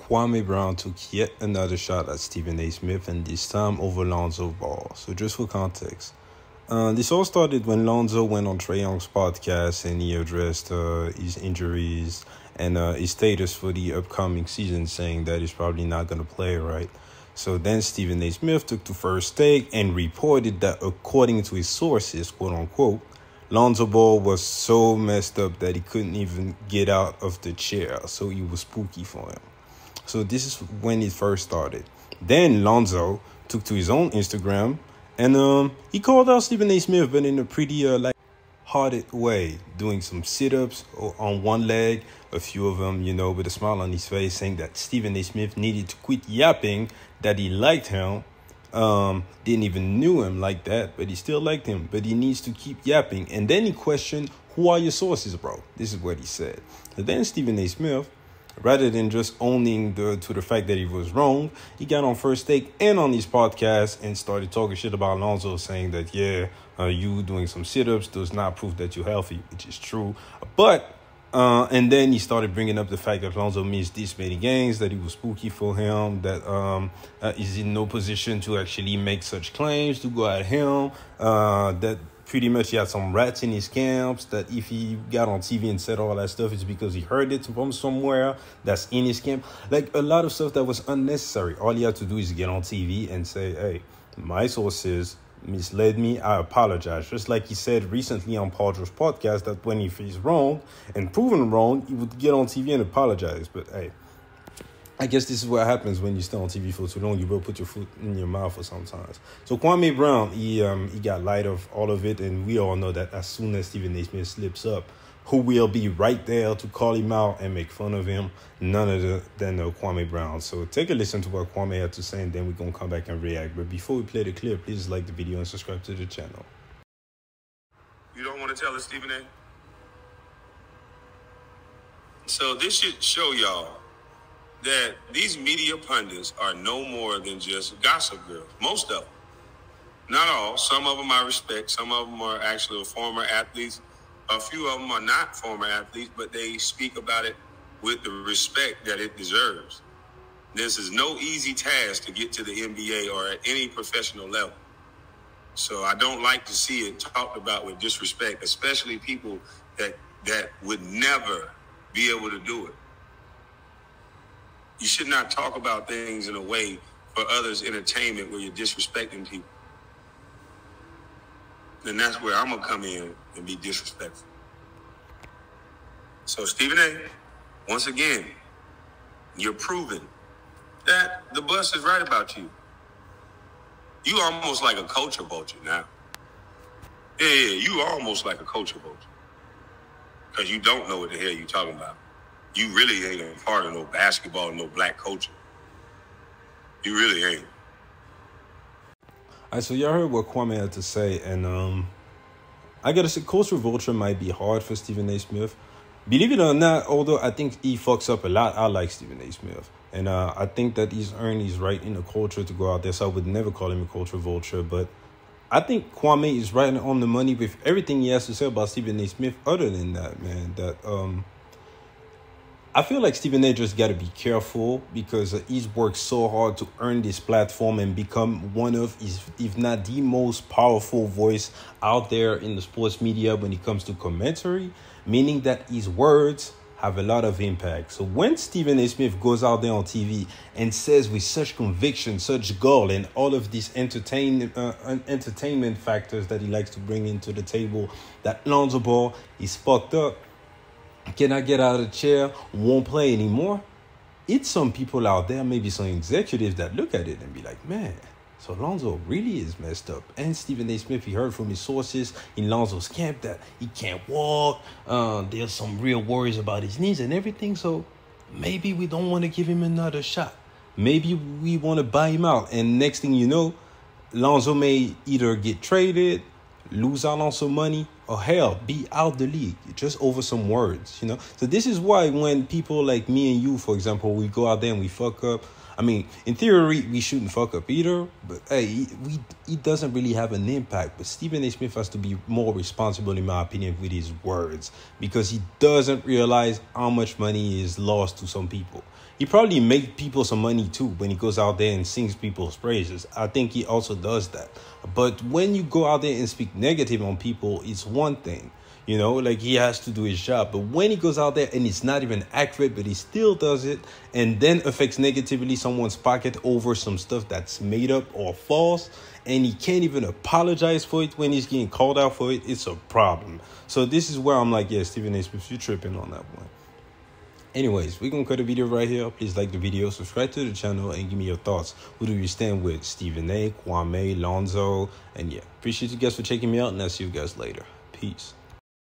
Kwame Brown took yet another shot at Stephen A. Smith, and this time over Lonzo Ball. So just for context, this all started when Lonzo went on Trae Young's podcast and he addressed his injuries and his status for the upcoming season, saying that he's probably not going to play, right? So then Stephen A. Smith took the first take and reported that according to his sources, quote unquote, Lonzo Ball was so messed up that he couldn't even get out of the chair, so it was spooky for him. So this is when it first started. Then Lonzo took to his own Instagram and he called out Stephen A. Smith, but in a pretty hearted way, doing some sit-ups on one leg, a few of them, with a smile on his face, saying that Stephen A. Smith needed to quit yapping, that he liked him. Didn't even knew him like that, but he still liked him, but he needs to keep yapping. And then he questioned, who are your sources, bro? This is what he said. So then Stephen A. Smith, rather than just owning to the fact that he was wrong, he got on First Take and on his podcast and started talking shit about Lonzo, saying that, you doing some sit-ups does not prove that you're healthy, which is true. But and then he started bringing up the fact that Lonzo missed this many games, that it was spooky for him, that he's in no position to actually make such claims, to go at him, that pretty much he had some rats in his camps, that if he got on TV and said all that stuff, it's because he heard it from somewhere that's in his camp. Like a lot of stuff that was unnecessary. All he had to do is get on TV and say, hey, my sources misled me, I apologize. Just like he said recently on Paul George's podcast that when if he's wrong and proven wrong, he would get on TV and apologize. But hey, I guess this is what happens when you stay on TV for too long. You will put your foot in your mouth for sometimes. So Kwame Brown, he got light of all of it, and we all know that as soon as Stephen A. Smith slips up, who will be right there to call him out and make fun of him? None other than Kwame Brown. So take a listen to what Kwame had to say, and then we're going to come back and react. But before we play the clip, please like the video and subscribe to the channel. You don't want to tell us, Stephen A.? So this should show y'all that these media pundits are no more than just gossip girls. Most of them. Not all. Some of them I respect. Some of them are actually former athletes. A few of them are not former athletes, but they speak about it with the respect that it deserves. This is no easy task to get to the NBA or at any professional level. So I don't like to see it talked about with disrespect, especially people that would never be able to do it. You should not talk about things in a way for others' entertainment where you're disrespecting people. And that's where I'm going to come in and be disrespectful. So, Stephen A., once again, you're proving that the bus is right about you. You almost like a culture vulture now. Yeah, you almost like a culture vulture. Because you don't know what the hell you're talking about. You really ain't a part of no basketball, no black culture. You really ain't. All right, so y'all heard what Kwame had to say, and I gotta say, culture vulture might be hard for Stephen A. Smith. Believe it or not, although I think he fucks up a lot, I like Stephen A. Smith. And I think that he's earned his right in the culture to go out there, so I would never call him a culture vulture. But I think Kwame is right on the money with everything he has to say about Stephen A. Smith. Other than that, man, I feel like Stephen A. just got to be careful because he's worked so hard to earn this platform and become one of, if not the most powerful voice out there in the sports media when it comes to commentary, meaning that his words have a lot of impact. So when Stephen A. Smith goes out there on TV and says with such conviction, such gall, and all of these entertainment factors that he likes to bring into the table, that Lonzo Ball is fucked up, cannot get out of the chair, won't play anymore. It's some people out there, maybe some executives that look at it and be like, man, so Lonzo really is messed up. And Stephen A. Smith, he heard from his sources in Lonzo's camp that he can't walk. There's some real worries about his knees and everything. So maybe we don't want to give him another shot. Maybe we want to buy him out. And next thing you know, Lonzo may either get traded, lose out on some money, or hell, be out the league just over some words, So this is why when people like me and you, for example, we go out there and we fuck up. I mean, in theory, we shouldn't fuck up either, but hey, he doesn't really have an impact. But Stephen A. Smith has to be more responsible, in my opinion, with his words because he doesn't realize how much money is lost to some people. he probably make people some money too when he goes out there and sings people's praises. I think he also does that. But when you go out there and speak negative on people, it's one thing. You know, like he has to do his job. But when he goes out there and it's not even accurate, but he still does it and then affects negatively someone's pocket over some stuff that's made up or false, and he can't even apologize for it when he's getting called out for it, it's a problem. So this is where I'm like, yeah, Stephen A. Smith, you're tripping on that one. Anyways, we're going to cut the video right here. Please like the video, subscribe to the channel, and give me your thoughts. Who do you stand with? Stephen A., Kwame, Lonzo, and yeah. Appreciate you guys for checking me out, and I'll see you guys later. Peace.